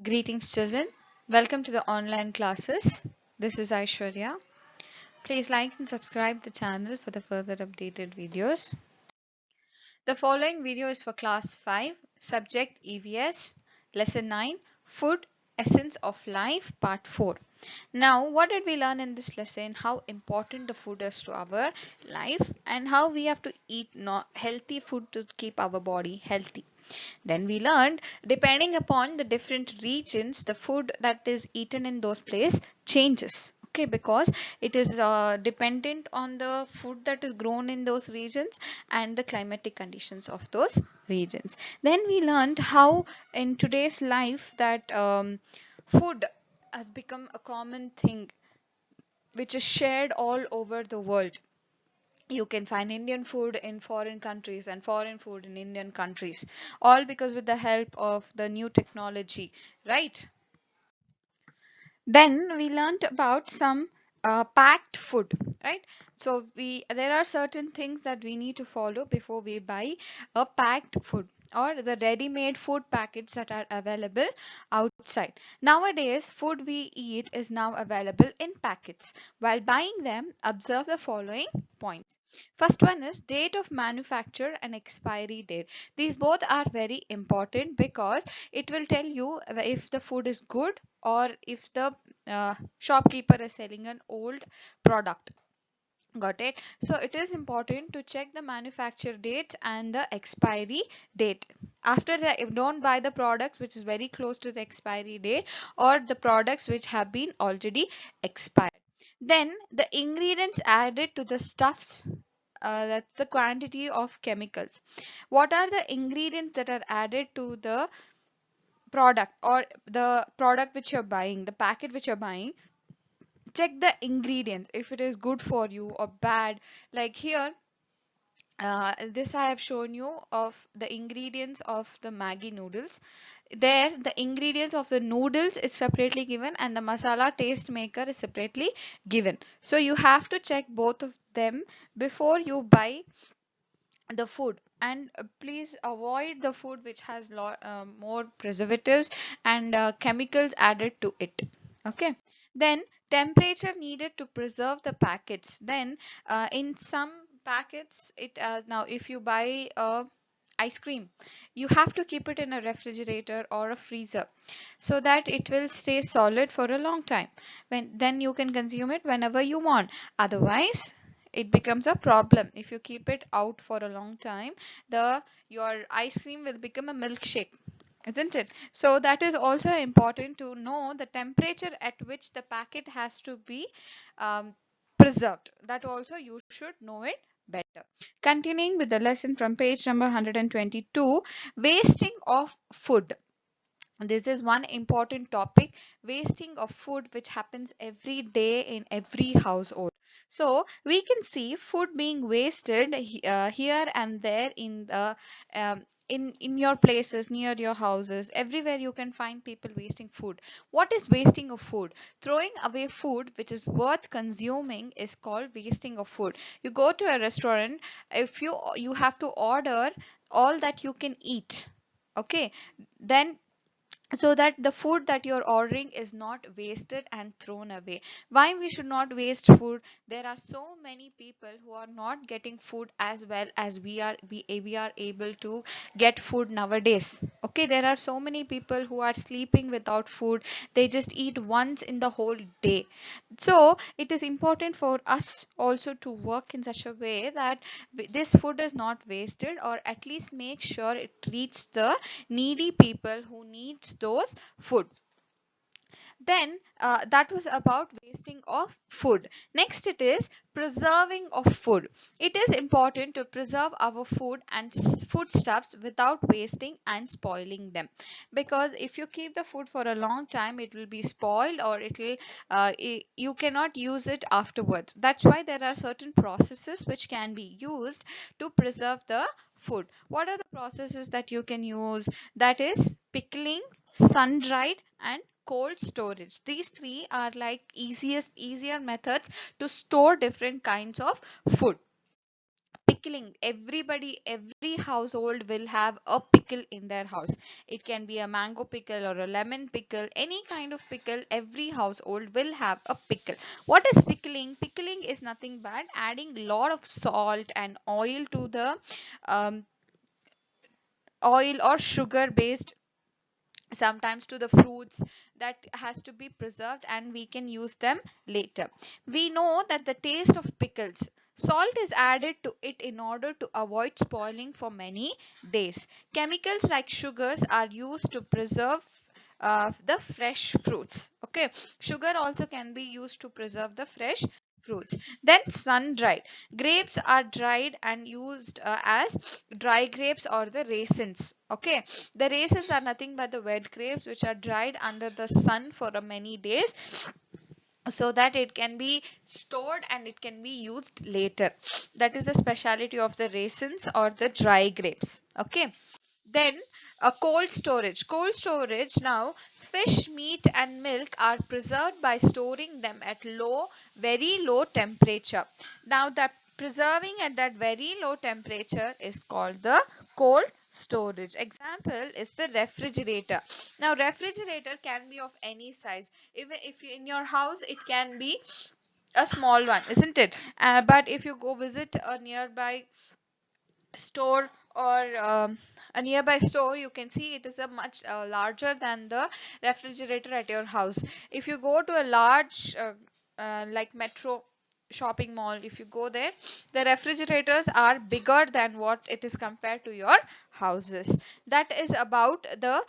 Greetings children, welcome to the online classes. This is Aishwarya. Please like and subscribe the channel for the further updated videos. The following video is for class 5, subject E.V.S, lesson 9, food, essence of life, part 4. Now what did we learn in this lesson? How important the food is to our life and how we have to eat healthy food to keep our body healthy. Then we learned depending upon the different regions, the food that is eaten in those places changes. Okay, because it is dependent on the food that is grown in those regions and the climatic conditions of those regions. Then we learned how in today's life that food has become a common thing which is shared all over the world. You can find Indian food in foreign countries and foreign food in Indian countries, all because with the help of the new technology, right? Then we learned about some packed food, right? So there are certain things that we need to follow before we buy a packed food or the ready-made food packets that are available outside. Nowadays, food we eat is now available in packets. While buying them, observe the following points. First one is date of manufacture and expiry date. These both are very important because it will tell you if the food is good or if the shopkeeper is selling an old product. Got it? So it is important to check the manufacture date and the expiry date. After that, don't buy the products which is very close to the expiry date or the products which have been already expired. Then the ingredients added to the stuffs, that's the quantity of chemicals. What are the ingredients that are added to the product or the product which you're buying, the packet which you're buying? Check the ingredients if it is good for you or bad. Like here, this I have shown you of the ingredients of the Maggi noodles. There the ingredients of the noodles is separately given and the masala taste maker is separately given. So you have to check both of them before you buy the food. And please avoid the food which has more preservatives and chemicals added to it. Okay. Then temperature needed to preserve the packets. Then in some packets, it now if you buy ice cream, you have to keep it in a refrigerator or a freezer so that it will stay solid for a long time. Then you can consume it whenever you want. Otherwise it becomes a problem if you keep it out for a long time. Your ice cream will become a milkshake, isn't it? So that is also important to know the temperature at which the packet has to be um, preserved. That also you should know it better. Continuing with the lesson from page number 122, wasting of food. This is one important topic, wasting of food, which happens every day in every household. So we can see food being wasted here and there in the in your places, near your houses, everywhere you can find people wasting food. What is wasting of food? Throwing away food which is worth consuming is called wasting of food. You go to a restaurant, if you have to order all that you can eat, okay, then so that the food that you're ordering is not wasted and thrown away. Why we should not waste food? There are so many people who are not getting food as well as we are able to get food nowadays. Okay, there are so many people who are sleeping without food. They just eat once in the whole day. So it is important for us also to work in such a way that this food is not wasted, or at least make sure it reaches the needy people who needs those food. Then that was about wasting of food. Next it is preserving of food. It is important to preserve our food and foodstuffs without wasting and spoiling them, because if you keep the food for a long time it will be spoiled, or it will you cannot use it afterwards. That's why there are certain processes which can be used to preserve the food. What are the processes that you can use? That is pickling, sun dried, and cold storage. These three are like easier methods to store different kinds of food. Pickling, every household will have a pickle in their house. It can be a mango pickle or a lemon pickle, any kind of pickle. Every household will have a pickle. What is pickling? Pickling is nothing but adding lot of salt and oil to the um, oil or sugar based, sometimes to the fruits, that has to be preserved and we can use them later. We know that the taste of pickles, salt is added to it in order to avoid spoiling for many days. Chemicals like sugars are used to preserve the fresh fruits. Okay, sugar also can be used to preserve the fresh fruits. Then sun dried grapes are dried and used as dry grapes or the raisins. Okay, the raisins are nothing but the wet grapes which are dried under the sun for many days, so that it can be stored and it can be used later. That is the speciality of the raisins or the dry grapes. Okay, then a cold storage. Now fish, meat and milk are preserved by storing them at very low temperature. Now that preserving at that very low temperature is called the cold storage. Example is the refrigerator. Now refrigerator can be of any size. Even if you in your house, it can be a small one, isn't it? But if you go visit a nearby store or a nearby store, you can see it is a much larger than the refrigerator at your house. If you go to a large like metro shopping mall, if you go there, the refrigerators are bigger than what it is compared to your houses. That is about the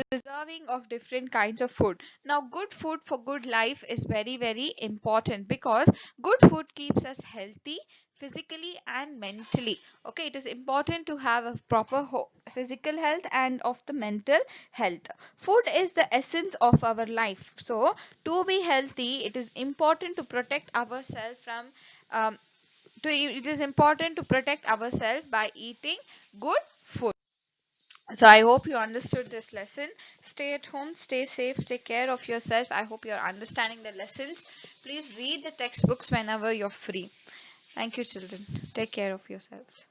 preserving of different kinds of food. Now good food for good life is very important, because good food keeps us healthy physically and mentally. Okay, it is important to have a proper physical health and of the mental health. Food is the essence of our life, so to be healthy it is important to protect ourselves from um, it is important to protect ourselves by eating good food. So I hope you understood this lesson. Stay at home, stay safe, take care of yourself. I hope you're understanding the lessons. Please read the textbooks whenever you're free. Thank you, children. Take care of yourselves.